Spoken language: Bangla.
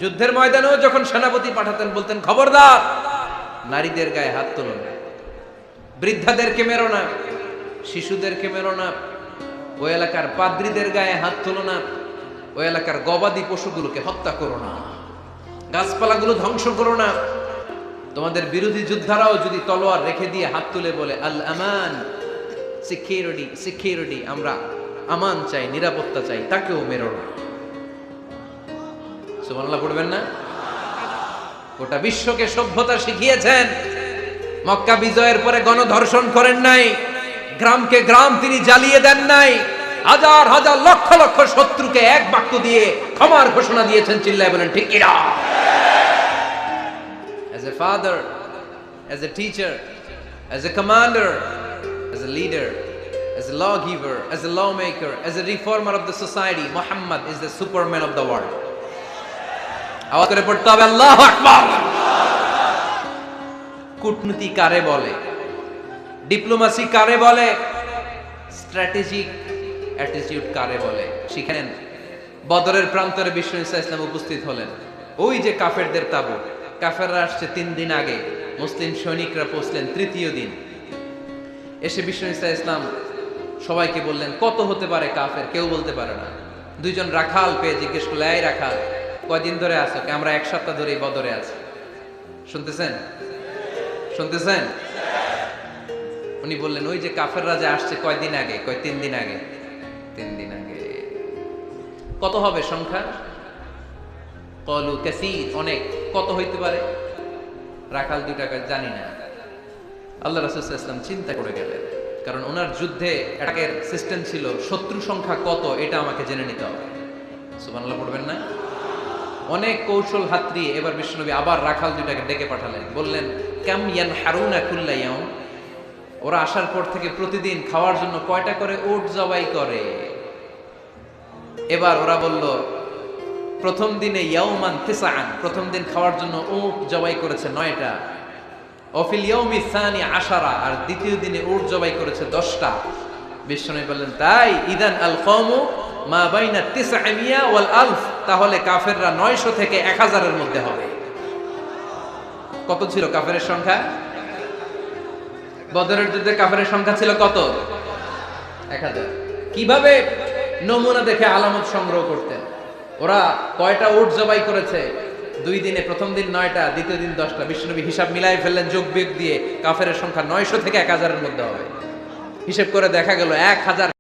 যুদ্ধের ময়দানেও যখন সেনাপতি পাঠাতেন বলতেন, খবরদার নারীদের গায়ে হাত তোলো না, বৃদ্ধাদেরকে মেরো না, শিশুদেরকে মেরো না, ওই এলাকার পাদ্রীদের গায়ে হাত তোলো না, ওই এলাকার গবাদি পশুগুলোকে হত্যা করো না, গাছপালাগুলো ধ্বংস করো না। তোমাদের বিরোধী যোদ্ধারাও যদি তলোয়ার রেখে দিয়ে হাত তুলে বলে আল আমান, সিকিউরিটি সিকিউরিটি, আমরা আমান চাই, নিরাপত্তা চাই, তাকেও মেরো না। সুবহানাল্লাহ পড়বেন না? গোটা বিশ্বকে সভ্যতা শিখিয়েছেন। মক্কা বিজয়ের পরে গণধর্ষণ করেন নাই, গ্রামকে গ্রাম তিনি জ্বালিয়ে দেন নাই, হাজার হাজার লক্ষ লক্ষ শত্রুকে এক বাক্য দিয়ে ক্ষমার ঘোষণা দিয়েছেন। চিল্লায় বলেন ঠিক কিনা? As a father, as a teacher, as a commander, as a leader, as a lawgiver, as a lawmaker, as a reformer of the society, Muhammad is the superman of the world. আওয়াজ করে পড়তে হবে আল্লাহু আকবার। কূটনীতি কারে বলে, ডিপ্লোমাসি কারে বলে, স্ট্র্যাটেজিক অ্যাটিটিউড কারে বলে শিখেন। বদরের প্রান্তরে বিশ্ব ইসা ইসলাম উপস্থিত হলেন। ওই যে কাফেরদের তাবু, কাফেররা আসছে 3 দিন আগে, মুসলিম সৈনিকরা পৌঁছলেন 3য় দিন। এসে বিশ্ব ইসা ইসলাম সবাইকে বললেন, কত হতে পারে কাফের? কেউ বলতে পারে না। 2 জন রাখাল পেয়ে জিজ্ঞেস করলে, এই রাখাল কয়দিন ধরে আছো? আমরা 1 সপ্তাহ ধরে বদরে আছি। শুনতেছেন? শুনতেছেন? উনি বললেন, ওই যে কাফেররা যে আসছে কয়দিন আগে? 3 দিন আগে। 3 দিন আগে। কত হবে সংখ্যা? কলু কাসীর, অনেক। কত হইতে পারে? রাখাল 2 টাকা জানি না। আল্লাহ রাসূল সাল্লাল্লাহু আলাইহি ওয়াসাল্লাম চিন্তা করে গেলেন, কারণ ওনার যুদ্ধে অ্যাটাকের সিস্টেম ছিল শত্রু সংখ্যা কত এটা আমাকে জেনে নিতে হবে। সুবহানাল্লাহ পড়বেন না? অনেক কৌশল হাতড়ি এবার বিশ্বনবী আবার রাখাল 2 টাকে ডেকে পাঠালেন। বললেন, কাম ইয়ানহারুনা কুল্লা ইয়াউম, ওরা আসার পর থেকে প্রতিদিন খাওয়ার জন্য কয়টা করে উট জবাই করে? এবার ওরা বলল, প্রথম দিনে ইয়াউমান তিসআন, প্রথম দিন খাওয়ার জন্য উট জবাই করেছে 9টা। অফিল ইয়াউমি সানি 10, আর দ্বিতীয় দিনে উট জবাই করেছে 10টা। বিশ্বনবী বললেন, তাই ইদান আল কওমু মা বাইনা 900 ওয়াল আলফ, তাহলে কাফেররা 900 থেকে 1000 এর মধ্যে হবে। কত ছিল কাফেরের সংখ্যা? বদরের যুদ্ধে কাফেরের সংখ্যা ছিল কত? 1000। কিভাবে নমুনা দেখে আলামত সংগ্রহ করতেন? ওরা কয়টা উট জবাই করেছে 2 দিনে? প্রথম দিন 9টা, দ্বিতীয় দিন 10টা। বিশ্বনবী হিসাব মিলাই ফেললেন যোগ বিয়োগ দিয়ে, কাফেরের সংখ্যা 900 থেকে 1000 এর মধ্যে হবে। হিসেব করে দেখা গেল 1000